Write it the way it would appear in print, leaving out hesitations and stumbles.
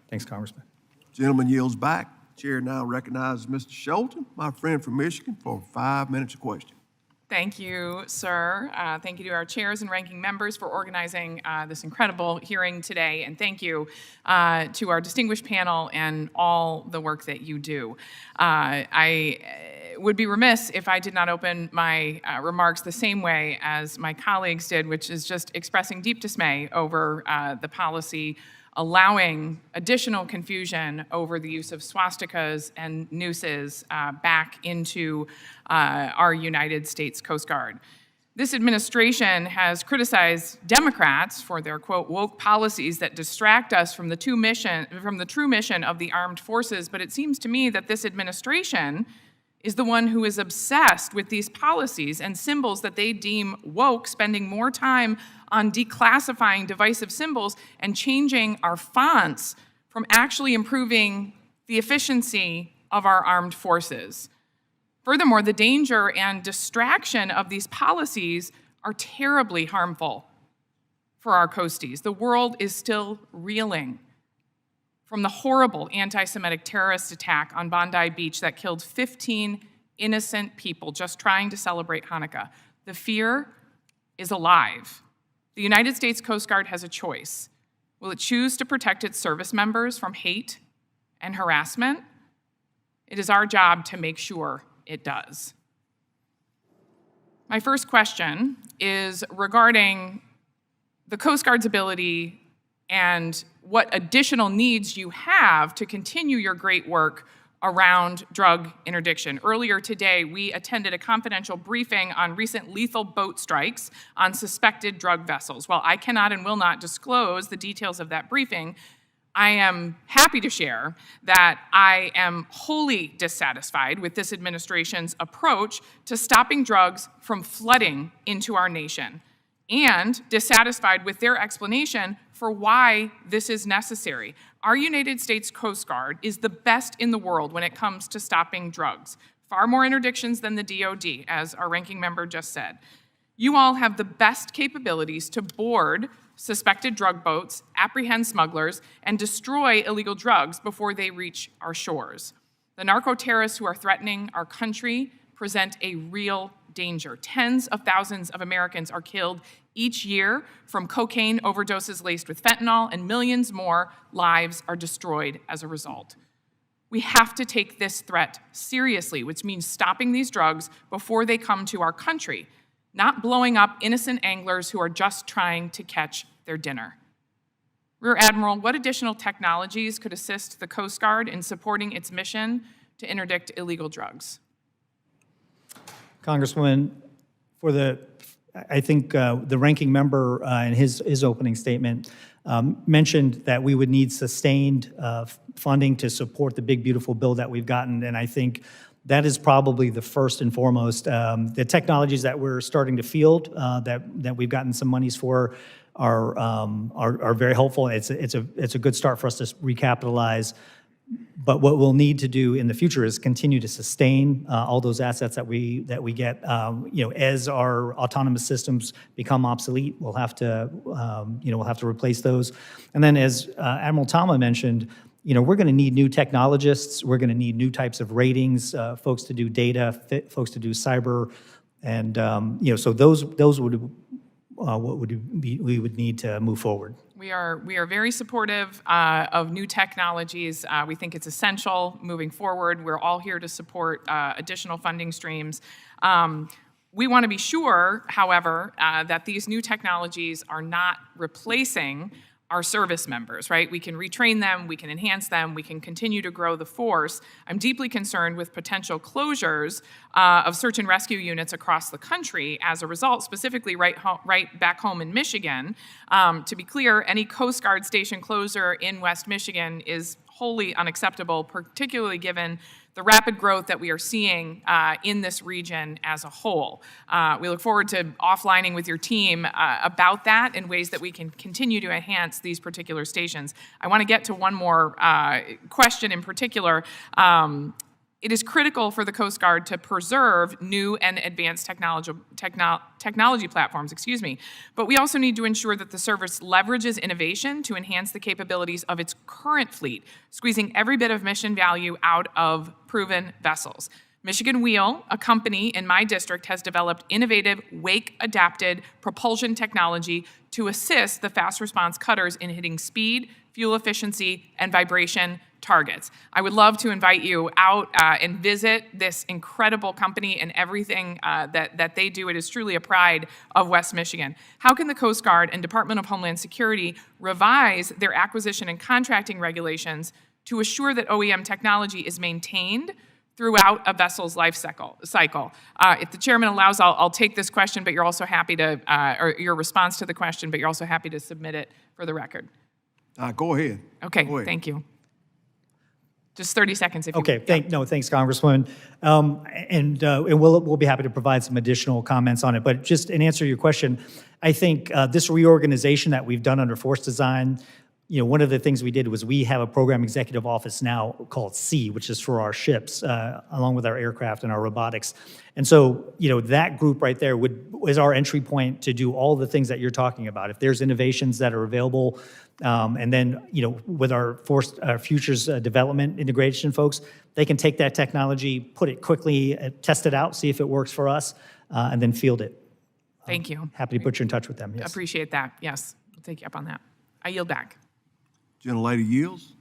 Thanks, Congressman. Gentleman yields back. Chair now recognizes Mr. Scholten, my friend from Michigan, for 5 minutes of question. Thank you, sir. Thank you to our chairs and ranking members for organizing this incredible hearing today, and thank you to our distinguished panel and all the work that you do. I would be remiss if I did not open my remarks the same way as my colleagues did, which is just expressing deep dismay over the policy allowing additional confusion over the use of swastikas and nooses back into our United States Coast Guard. This administration has criticized Democrats for their, quote, woke policies that distract us from the true mission of the armed forces, but it seems to me that this administration is the one who is obsessed with these policies and symbols that they deem woke, spending more time on declassifying divisive symbols and changing our fonts from actually improving the efficiency of our armed forces. Furthermore, the danger and distraction of these policies are terribly harmful for our coasties. The world is still reeling from the horrible anti-Semitic terrorist attack on Bondi Beach that killed 15 innocent people just trying to celebrate Hanukkah. The fear is alive. The United States Coast Guard has a choice. Will it choose to protect its service members from hate and harassment? It is our job to make sure it does. My first question is regarding the Coast Guard's ability and what additional needs you have to continue your great work around drug interdiction. Earlier today, we attended a confidential briefing on recent lethal boat strikes on suspected drug vessels. While I cannot and will not disclose the details of that briefing, I am happy to share that I am wholly dissatisfied with this administration's approach to stopping drugs from flooding into our nation, and dissatisfied with their explanation for why this is necessary. Our United States Coast Guard is the best in the world when it comes to stopping drugs. Far more interdictions than the DOD, as our ranking member just said. You all have the best capabilities to board suspected drug boats, apprehend smugglers, and destroy illegal drugs before they reach our shores. The narco-terrorists who are threatening our country present a real danger. Tens of thousands of Americans are killed each year from cocaine overdoses laced with fentanyl, and millions more lives are destroyed as a result. We have to take this threat seriously, which means stopping these drugs before they come to our country, not blowing up innocent anglers who are just trying to catch their dinner. Rear Admiral, what additional technologies could assist the Coast Guard in supporting its mission to interdict illegal drugs? Congresswoman, I think the ranking member in his opening statement mentioned that we would need sustained funding to support the big, beautiful bill that we've gotten, and I think that is probably the first and foremost. The technologies that we're starting to field that we've gotten some monies for are very helpful. It's a good start for us to recapitalize. But what we'll need to do in the future is continue to sustain all those assets that we get. As our autonomous systems become obsolete, we'll have to replace those. And then, as Admiral Tama mentioned, we're going to need new technologists. We're going to need new types of ratings, folks to do data, folks to do cyber, and so those would we would need to move forward. We are very supportive of new technologies. We think it's essential moving forward. We're all here to support additional funding streams. We want to be sure, however, that these new technologies are not replacing our service members, right? We can retrain them, we can enhance them, we can continue to grow the force. I'm deeply concerned with potential closures of search and rescue units across the country as a result, specifically right back home in Michigan. To be clear, any Coast Guard station closure in West Michigan is wholly unacceptable, particularly given the rapid growth that we are seeing in this region as a whole. We look forward to offlining with your team about that in ways that we can continue to enhance these particular stations. I want to get to one more question in particular. It is critical for the Coast Guard to preserve new and advanced technology platforms, but we also need to ensure that the service leverages innovation to enhance the capabilities of its current fleet, squeezing every bit of mission value out of proven vessels. Michigan Wheel, a company in my district, has developed innovative wake-adapted propulsion technology to assist the fast response cutters in hitting speed, fuel efficiency, and vibration targets. I would love to invite you out and visit this incredible company and everything that they do. It is truly a pride of West Michigan. How can the Coast Guard and Department of Homeland Security revise their acquisition and contracting regulations to assure that OEM technology is maintained throughout a vessel's life cycle? If the chairman allows, I'll take this question, but you're also happy to, or your response to the question, but you're also happy to submit it for the record. Go ahead. Okay, Go ahead. thank you. Just 30 seconds if you Okay, thanks, Congresswoman. And we'll be happy to provide some additional comments on it. But just in answer to your question, I think this reorganization that we've done under force design, one of the things we did was we have a program executive office now called C, which is for our ships, along with our aircraft and our robotics. And so, that group right there is our entry point to do all the things that you're talking about. If there's innovations that are available, and then, with our futures development integration folks, they can take that technology, put it quickly, test it out, see if it works for us, and then field it. Thank you. Happy to put you in touch with them, yes. Appreciate that. Yes, we'll take you up on that. I yield back. Gentlelady yields.